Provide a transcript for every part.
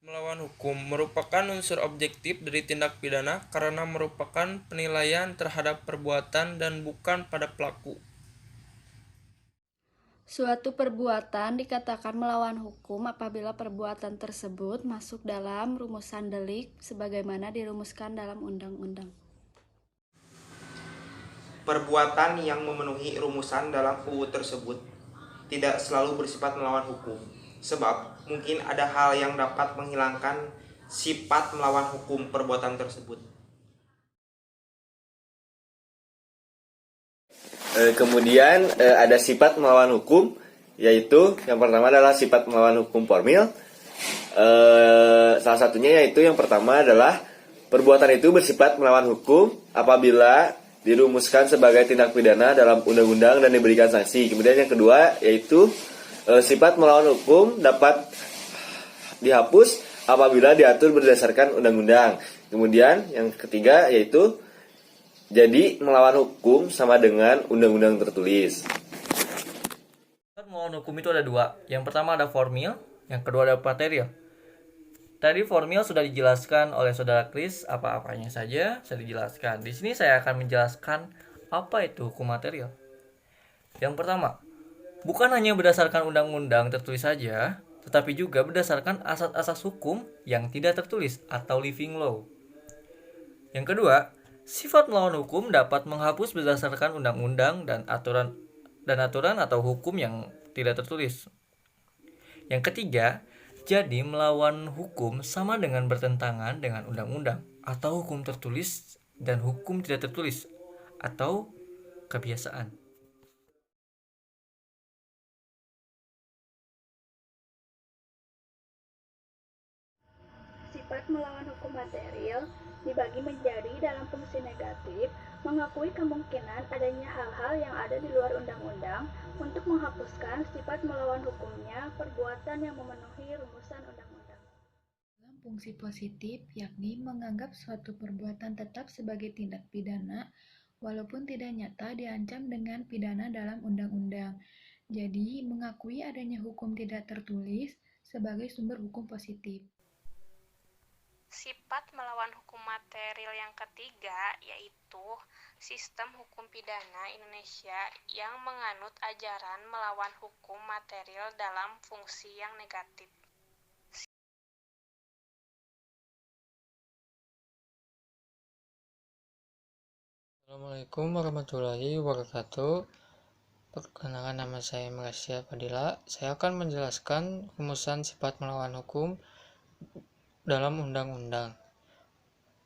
Melawan hukum merupakan unsur objektif dari tindak pidana karena merupakan penilaian terhadap perbuatan dan bukan pada pelaku. Suatu perbuatan dikatakan melawan hukum apabila perbuatan tersebut masuk dalam rumusan delik sebagaimana dirumuskan dalam undang-undang. Perbuatan yang memenuhi rumusan dalam UU tersebut tidak selalu bersifat melawan hukum, sebab mungkin ada hal yang dapat menghilangkan sifat melawan hukum perbuatan tersebut. Kemudian ada sifat melawan hukum, yaitu yang pertama adalah sifat melawan hukum formil. Salah satunya yaitu yang pertama adalah perbuatan itu bersifat melawan hukum apabila dirumuskan sebagai tindak pidana dalam undang-undang dan diberikan sanksi. Kemudian yang kedua yaitu sifat melawan hukum dapat dihapus apabila diatur berdasarkan undang-undang. Kemudian yang ketiga yaitu jadi melawan hukum sama dengan undang-undang tertulis. Melawan hukum itu ada dua. Yang pertama ada formil, yang kedua ada material. Tadi formil sudah dijelaskan oleh saudara Kris, apa-apanya saja sudah dijelaskan. Di sini saya akan menjelaskan apa itu hukum material. Yang pertama, bukan hanya berdasarkan undang-undang tertulis saja, tetapi juga berdasarkan asas-asas hukum yang tidak tertulis atau living law. Yang kedua, sifat melawan hukum dapat menghapus berdasarkan undang-undang dan aturan atau hukum yang tidak tertulis. Yang ketiga, jadi melawan hukum sama dengan bertentangan dengan undang-undang atau hukum tertulis dan hukum tidak tertulis atau kebiasaan. Sifat melawan hukum material dibagi menjadi dalam fungsi negatif, mengakui kemungkinan adanya hal-hal yang ada di luar undang-undang untuk menghapuskan sifat melawan hukumnya perbuatan yang memenuhi rumusan undang-undang. Dalam fungsi positif, yakni menganggap suatu perbuatan tetap sebagai tindak pidana, walaupun tidak nyata diancam dengan pidana dalam undang-undang. Jadi, mengakui adanya hukum tidak tertulis sebagai sumber hukum positif. Sifat melawan hukum material yang ketiga yaitu sistem hukum pidana Indonesia yang menganut ajaran melawan hukum material dalam fungsi yang negatif. Assalamualaikum warahmatullahi wabarakatuh. Perkenalkan, nama saya Malaysia Fadila. Saya akan menjelaskan rumusan sifat melawan hukum dalam undang-undang.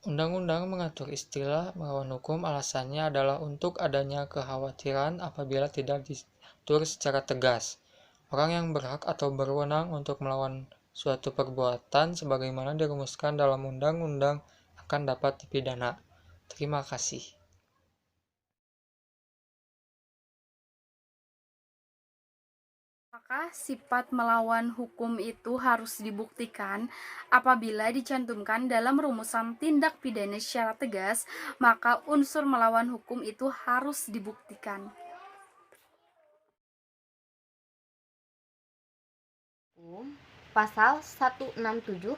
Undang-undang mengatur istilah melawan hukum, alasannya adalah untuk adanya kekhawatiran apabila tidak diatur secara tegas. Orang yang berhak atau berwenang untuk melawan suatu perbuatan sebagaimana dirumuskan dalam undang-undang akan dapat dipidana. Terima kasih. Maka sifat melawan hukum itu harus dibuktikan apabila dicantumkan dalam rumusan tindak pidana secara tegas, maka unsur melawan hukum itu harus dibuktikan. Pasal 167,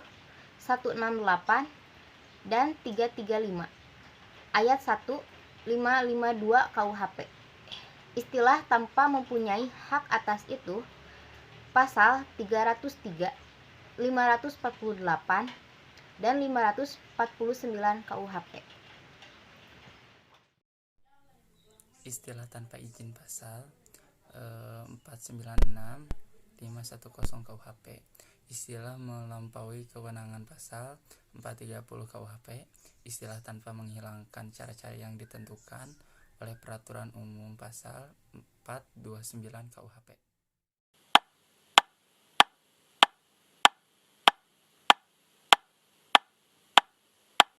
168, dan 335. Ayat 1, 552 KUHP. Istilah tanpa mempunyai hak atas itu pasal 303, 548, dan 549 KUHP. Istilah tanpa izin pasal 496, 510 KUHP. Istilah melampaui kewenangan pasal 430 KUHP. Istilah tanpa menghilangkan cara-cara yang ditentukan oleh peraturan umum pasal 429 KUHP.